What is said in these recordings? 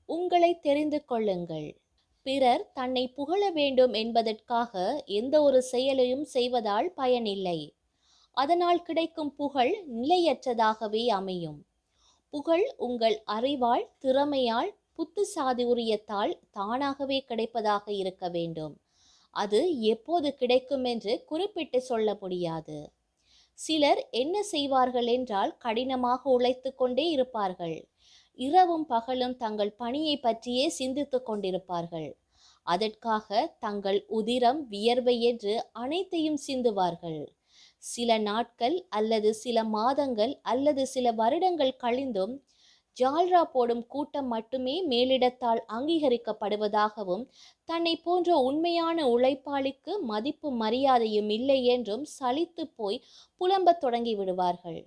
உங்களை தெரிந்து கொள்ளுங்கள். பிறர் தன்னை புகழ வேண்டும் என்பதற்காக எந்த ஒரு செயலையும் செய்வதால் பயனில்லை. அதனால் கிடைக்கும் புகழ் நிலையற்றதாகவே அமையும். புகழ் உங்கள் அறிவால், திறமையால், புத்திசாதுரியத்தால் தானாகவே கிடைப்பதாக இருக்க வேண்டும். அது எப்போது கிடைக்கும் என்று குறிப்பிட்டு சொல்ல முடியாது. சிலர் என்ன செய்வார்கள் என்றால் கடினமாக உழைத்து கொண்டே இருப்பார்கள். இரவும் பகலும் தங்கள் பணியை பற்றியே சிந்தித்துக் கொண்டிருப்பார்கள். அதற்காக தங்கள் உதிரம், வியர்வை என்று அனைத்தையும் சிந்துவார்கள். சில நாட்கள் அல்லது சில மாதங்கள் அல்லது சில வருடங்கள் கழிந்தும் ஜால்ரா போடும் கூட்டம் மட்டுமே மேலிடத்தால் அங்கீகரிக்கப்படுவதாகவும், தன்னை போன்ற உண்மையான உழைப்பாளிக்கு மதிப்பு மரியாதையும் இல்லை என்றும் சலித்து போய் புலம்பத் தொடங்கி விடுவார்கள்.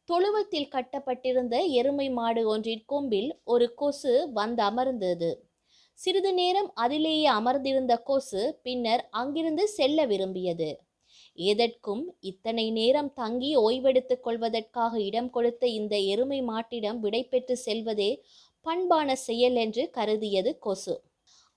தொழுவத்தில் கட்டப்பட்டிருந்த எருமை மாடு ஒன்றின் கொம்பில் ஒரு கொசு வந்தமர்ந்தது. சிறிது நேரம் அதிலேயே அமர்ந்திருந்த கொசு பின்னர் அங்கிருந்து செல்ல விரும்பியது. எதற்கும் இத்தனை நேரம் தங்கி ஓய்வெடுத்துக் கொள்வதற்காக இடம் கொடுத்த இந்த எருமை மாட்டிடம் விடை பெற்று செல்வதே பண்பான செயல் என்று கருதியது கொசு.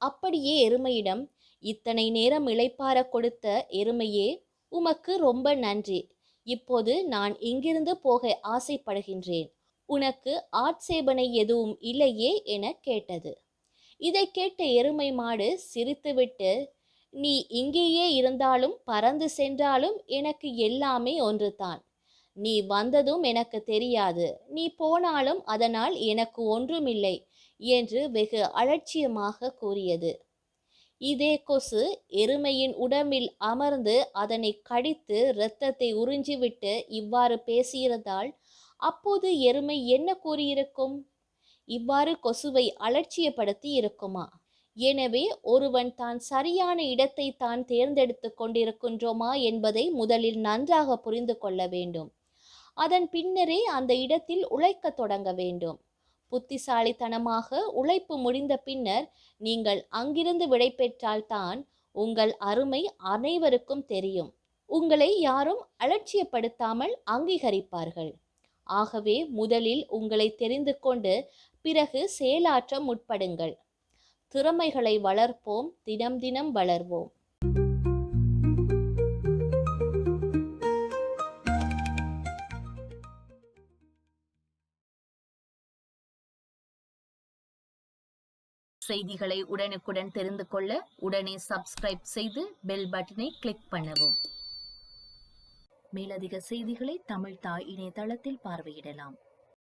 அப்படியே எருமையிடம், இத்தனை நேரம் இளைப்பாற கொடுத்த எருமையே, உமக்கு ரொம்ப நன்றி. இப்போது நான் இங்கிருந்து போக ஆசைப்படுகின்றேன். உனக்கு ஆட்சேபனை எதுவும் இல்லையே என கேட்டது. இதை கேட்ட எருமை மாடு சிரித்துவிட்டு, நீ இங்கேயே இருந்தாலும் பறந்து சென்றாலும் எனக்கு எல்லாமே ஒன்றுதான். நீ வந்ததும் எனக்கு தெரியாது, நீ போனாலும் அதனால் எனக்கு ஒன்றுமில்லை என்று வெகு அலட்சியமாக கூறியது. இதே கொசு எருமையின் உடம்பில் அமர்ந்து அதனை கடித்து இரத்தத்தை உறிஞ்சிவிட்டு இவ்வாறு பேசியிருந்தால் அப்போது எருமை என்ன கூறியிருக்கும்? இவ்வாறு கொசுவை அலட்சியப்படுத்தி இருக்குமா? எனவே ஒருவன் தான் சரியான இடத்தை தான் தேர்ந்தெடுத்து கொண்டிருக்கின்றோமா என்பதை முதலில் நன்றாக புரிந்து கொள்ள வேண்டும். அதன் பின்னரே அந்த இடத்தில் உழைக்க தொடங்க வேண்டும். புத்திசாலித்தனமாக உழைப்பு முடிந்த பின்னர் நீங்கள் அங்கிருந்து விடை பெற்றால்தான் உங்கள் அருமை அனைவருக்கும் தெரியும். உங்களை யாரும் அலட்சியப்படுத்தாமல் அங்கீகரிப்பார்கள். ஆகவே முதலில் உங்களை தெரிந்து கொண்டு பிறகு செயலாற்ற முற்படுங்கள். திறமைகளை வளர்ப்போம், தினம் தினம் வளர்வோம். செய்திகளை உடனுக்குடன் தெரிந்து கொள்ள உடனே சப்ஸ்கிரைப் செய்து பெல் பட்டனை கிளிக் பண்ணவும். மேலதிக செய்திகளை தமிழ் தாய் இணையதளத்தில் பார்வையிடலாம்.